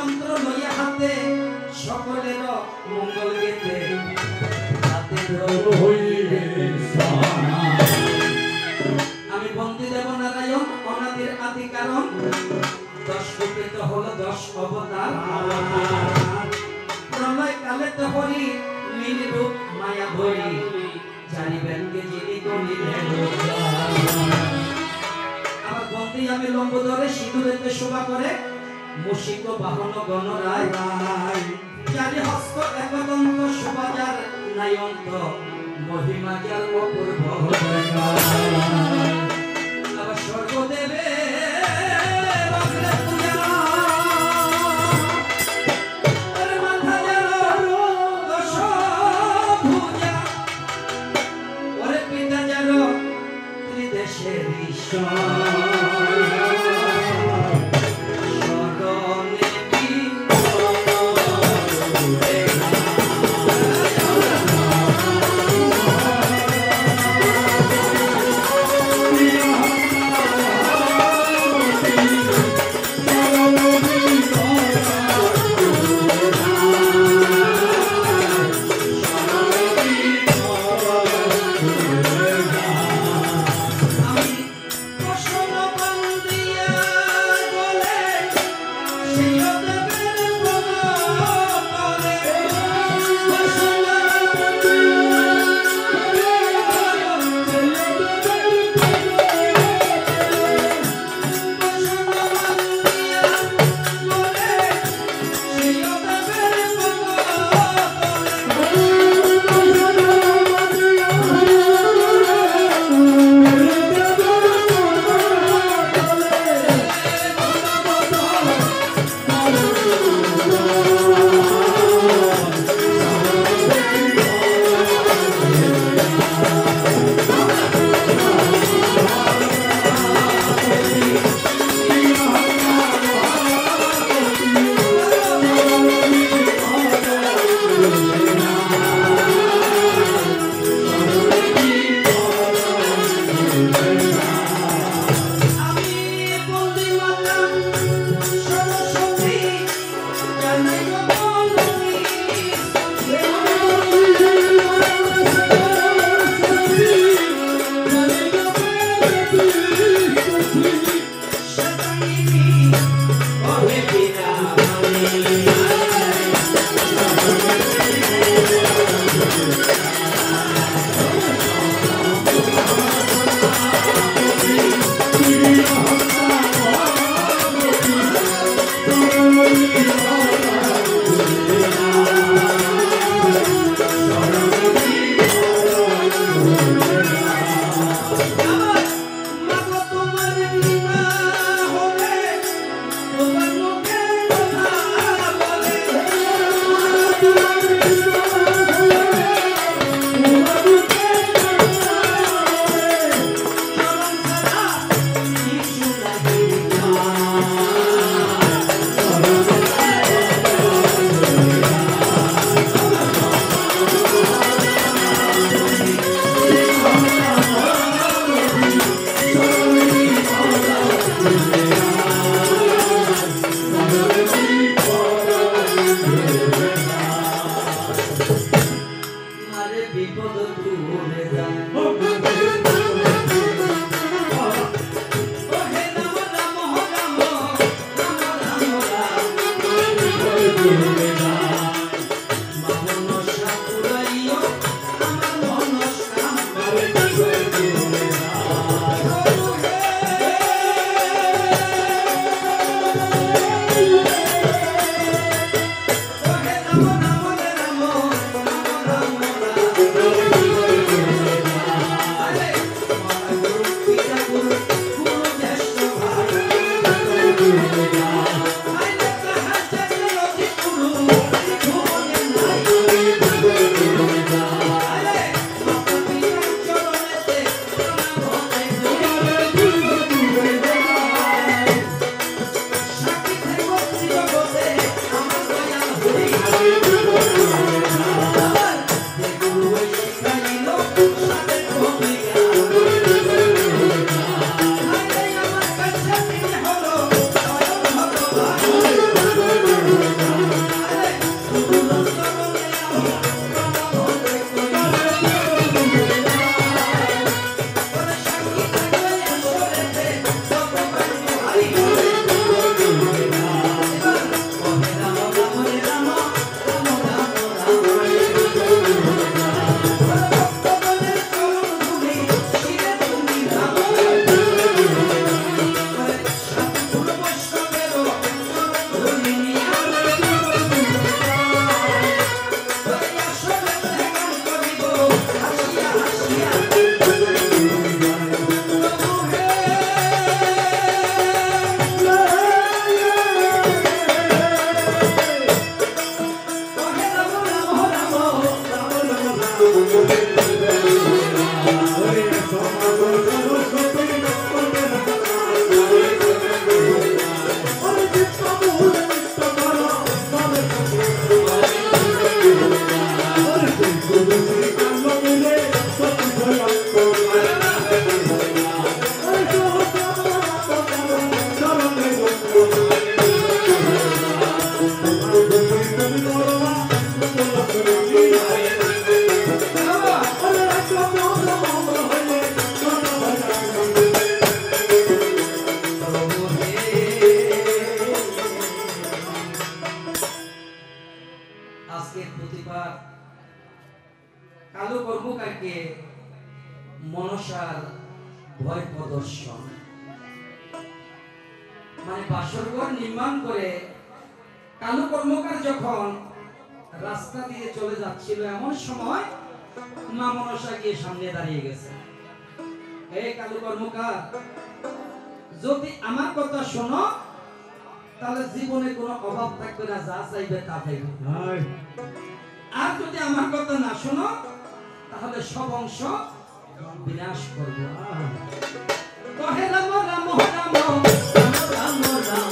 মন্ত্র লইয়া হাতে সকলের মঙ্গল গেতে হাতে হইবে আমি বন্দী দেব নারায়ণ অনাদির আদি কারণ 10 রূপে হলো 10 অবতার প্রলয় কালে তো হরি লীল রূপ মায়া ধরি জানিবেন কে যিনি করিলেন আমার বন্দী আমি লম্বোদরে সিঁদুরেতে শোভা করে মুশিক বাহন গণরায় জানি হস্ত একদন্ত শোভাজার নায়ন্ত মহিমা যার অপূর্ব আবার স্বর্গদেবে ত্রিদেশের প্রতিবার কালো কর্মকারকে মনসার ভয় প্রদর্শন, মানে বাসরঘর নির্মাণ করে কালো কর্মকার যখন রাস্তা দিয়ে চলে যাচ্ছিল, এমন সময় মা মনসা গিয়ে সামনে দাঁড়িয়ে গেছে। এই কালো কর্মকার, যদি আমার কথা শোনো তাহলে জীবনে কোনো অভাব থাকবে না, যা চাইবে তা পাইবে। আর যদি আমার কথা না শোনো তাহলে সব অংশ বিনাশ করবো। কহে রাম রাম রাম রাম রাম রাম।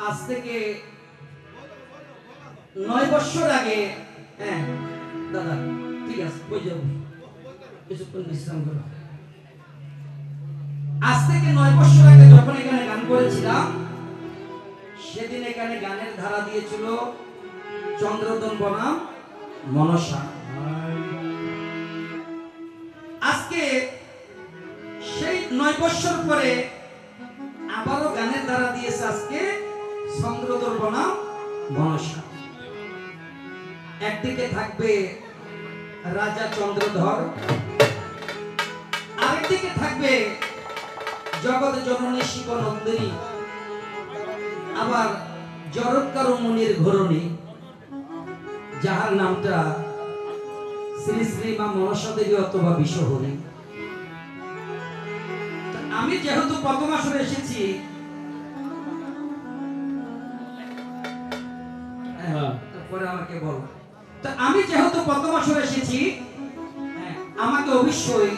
আজ থেকে 9 বছর আগে, হ্যাঁ দাদা ঠিক আছে, কই যাব, কিছুক্ষণ বিশ্রাম করো। আজ থেকে 9 বছর আগে যখন এখানে গান করেছিলাম, সেদিন এখানে গানের ধারা দিয়েছিল চন্দ্রদন বনাম মনসা। আজকে সেই 9 বছর পরে আবারও গানের ধারা দিয়েছে আজকে চন্দ্রদন বনাম মনসা। একদিকে থাকবে রাজা চন্দ্রধর, আরেকদিকে থাকবে জগৎ জননী শিবনন্দিনী, আবার জরৎকার মুনির ঘরণী, যাহার নামটা শ্রী শ্রী মা মনসা দেবী অথবা বিশ্বহরী। আমি যেহেতু প্রথম আসরে এসেছি, তারপরে আমাকে বলো, তো আমি যেহেতু প্রথম আসরে এসেছি, আমাকে অবশ্যই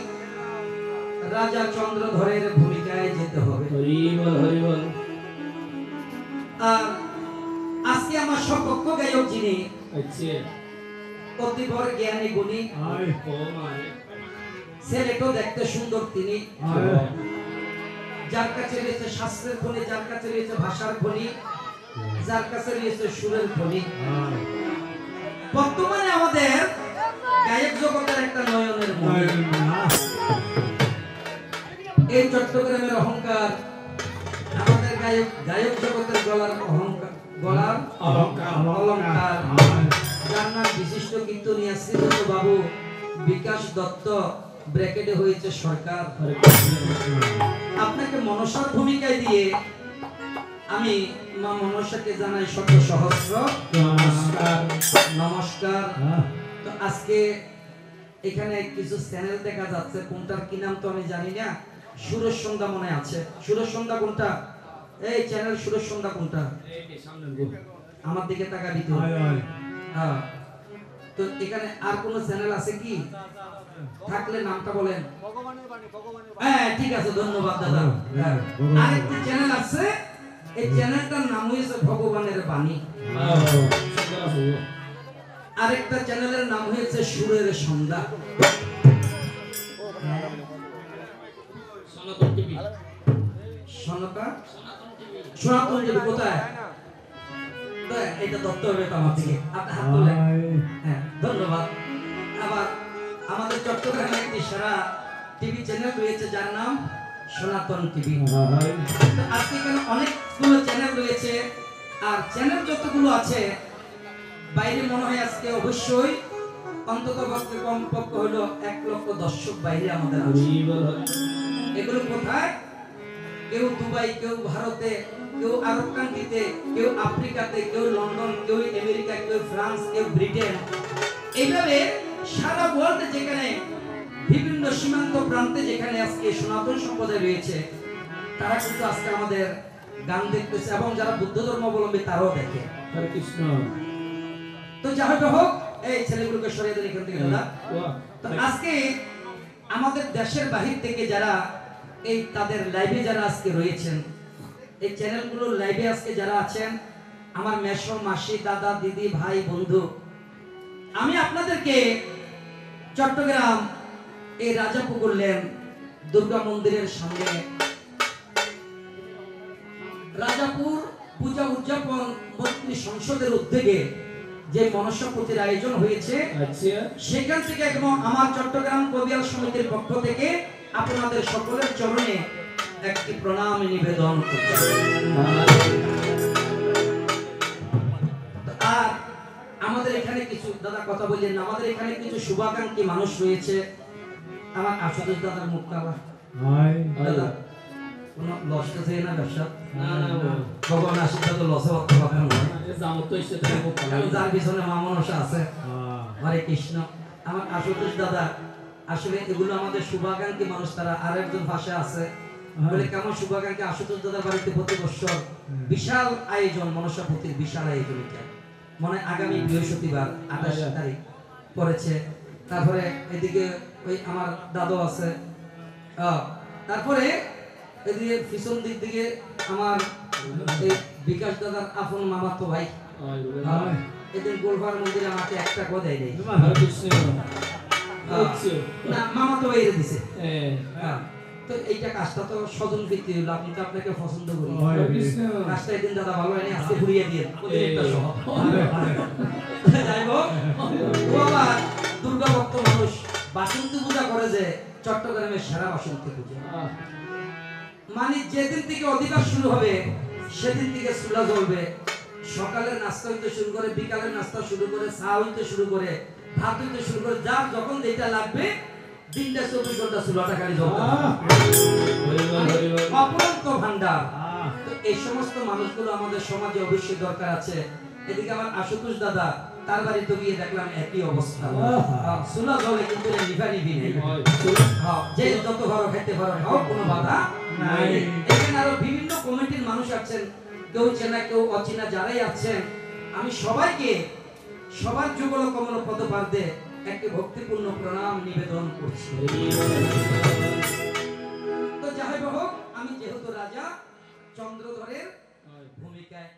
রাজা চন্দ্রধরের ভূমিকায় যেতে হবে। আর আজকে আমার সপক্ষ গায়ক যিনি, অতিবর জ্ঞানী গুণী, ছেলেটাও দেখতে সুন্দর তিনি, যার কাছে রয়েছে শাস্ত্রের খনি, যার কাছে রয়েছে ভাষার খনি, যার কাছে রয়েছে সুরের খনি, বর্তমানে আমাদের গায়ক জগতের একটা নয়নের মণি। এই চট্টগ্রামের অহংকার, আমাদের গায়ক জগতের গলার অহংকার, গলার অলংকার, যার নাম বিশিষ্ট কীর্তনিয়া শ্রীযুক্ত বাবু বিকাশ দত্ত, ব্র্যাকেটে হয়েছে সরকার। আপনাকে মনসার ভূমিকায় দিয়ে আমি মা মনসাকে জানাই শত সহস্র নমস্কার। তো আজকে এখানে কিছু চ্যানেল দেখা যাচ্ছে, কোনটার কি নাম তো আমি জানি না। সুরেশ সন্ধ্যা মনে আছে, সুরেশ সন্ধ্যা কোনটা? এই চ্যানেল সুরেশ সন্ধ্যা কোনটা? আমার দিকে তাকা দিতে হবে। হ্যাঁ, তো এখানে আর কোন চ্যানেল আছে কি? থাকলে নামটা বলেন। হ্যাঁ ঠিক আছে, ধন্যবাদ দাদা। আরেকটি চ্যানেল আছে, এই চ্যানেলটার নাম হয়েছে ভগবানের বাণী। আরেকটা চ্যানেলের নাম হয়েছে সুরের সন্ধ্যা। সনাতন টিভি কোথায়? এটা দত্ত হবে তো আমার দিকে, আপনি হাত তুলেন। হ্যাঁ ধন্যবাদ। আবার আমাদের চট্টগ্রামে একটি সেরা টিভি চ্যানেল রয়েছে যার নাম সনাতন টিভি। আজকে এখানে অনেকগুলো চ্যানেল রয়েছে, আর চ্যানেল যতগুলো আছে বাইরে মনে হয় আজকে অবশ্যই অন্তত কমপক্ষে হলো 1 লক্ষ দর্শক বাইরে আমাদের আছে। এগুলো কোথায়? কেউ দুবাই, কেউ ভারতে, কেউ আরব কান্ট্রিতে, কেউ আফ্রিকাতে, কেউ লন্ডন, কেউ আমেরিকা, কেউ ফ্রান্স, কেউ ব্রিটেন। এইভাবে সারা ওয়ার্ল্ডে যেখানে বিভিন্ন সীমান্ত প্রান্তে যেখানে আজকে সনাতন সম্প্রদায় রয়েছে, তারা কিন্তু আজকে আমাদের গান দেখতেছে, এবং যারা বুদ্ধ ধর্মাবলম্বী তারাও দেখে। হরে কৃষ্ণ। তো যাই হোক, এই ছেলেগুলোকে সরিয়ে দেন এখান থেকে দাদা। তো আজকে আমাদের দেশের বাহির থেকে যারা এই তাদের লাইভে যারা আজকে রয়েছেন, এই চ্যানেলগুলোর লাইভে আজকে যারা আছেন, আমার মেশো, মাসি, দাদা, দিদি, ভাই, বন্ধু, আমি আপনাদেরকে চট্টগ্রাম এই রাজাপুকুর লেন দুর্গা মন্দিরের সামনে রাজাপুর পূজা উদযাপন মন্ত্রী সংসদের উদ্যোগে যে মনসা পুজোর আয়োজন হয়েছে, সেখান থেকে একদম আমার চট্টগ্রাম কবিয়াল সমিতির পক্ষ থেকে আপনাদের সকলের চরণে একটি প্রণাম নিবেদন করছি। আর আমাদের এখানে কিছু দাদা কথা বললেন, আমাদের এখানে কিছু শুভাকাঙ্ক্ষী মানুষ রয়েছে। আমার আশুতোষ দাদার মুখ কালা। দাদা কোনো লস আছে না ব্যবসা? ভগবান আশীর্বাদ লসে হতে পারে না, যার পিছনে মা মনসা আছে। হরে কৃষ্ণ। আমার আশুতোষ দাদা, আসলে এগুলো আমাদের শুভাকাঙ্ক্ষী মানুষ। তারা আর একজন ভাষা আছে বলে কেমন শুভাকাঙ্ক্ষী আশুতোষ দাদার বাড়িতে প্রতি বছর বিশাল আয়োজন, মনসা পুতির বিশাল আয়োজন। এটা মনে আগামী বৃহস্পতিবার 28 তারিখ পড়েছে। তারপরে এদিকে ওই আমার দাদু আছে, তারপরে এদিকে পিছন দিক দিকে আমার এই বিকাশ দাদার আপন মামাতো ভাই। এদিন গোলপাড় মন্দিরে আমাকে একটা কথা দেয় নেই, না মামাতো ভাই দিছে। তো এইটা কাজটা তো স্বজন ভিত্তি হলো, আপনি তো আপনাকে পছন্দ করি, কাজটা এদিন দাদা ভালো হয়নি, আজকে ঘুরিয়ে দিয়ে যাই হোক। ও আবার দুর্গা ভক্ত মানুষ, বাসন্তী পূজা করে যে চট্টগ্রামের সেরা বাসন্তী পূজা। মানে যেদিন থেকে অধিকার শুরু হবে সেদিন থেকে চুলা জ্বলবে। সকালের নাস্তা হইতে শুরু করে, বিকালের নাস্তা শুরু করে, চা হইতে শুরু করে, ভাত হইতে শুরু করে, যার যখন যেটা লাগবে দিনটা 24 ঘন্টা চুলাটা খালি জ্বলবে, অপরন্ত ভান্ডার। তো এই সমস্ত মানুষগুলো আমাদের সমাজে অবশ্যই দরকার আছে। এদিকে আমার আশুতোষ দাদা, তার বাড়িতে গিয়ে দেখলাম একই অবস্থা, চুলা জ্বলে কিন্তু নিভা নিভি নেই। যে যত ভালো খাইতে পারো খাও, কোনো বাধা নাই। এখানে আরো বিভিন্ন কমিটির মানুষ আছেন, কেউ চেনা কেউ অচেনা, যারাই আছেন আমি সবাইকে সবার যুগল কমল পদপার্দে একটি ভক্তিপূর্ণ প্রণাম নিবেদন করছি। তো যাই হোক, আমি যেহেতু রাজা চন্দ্রধরের ভূমিকায়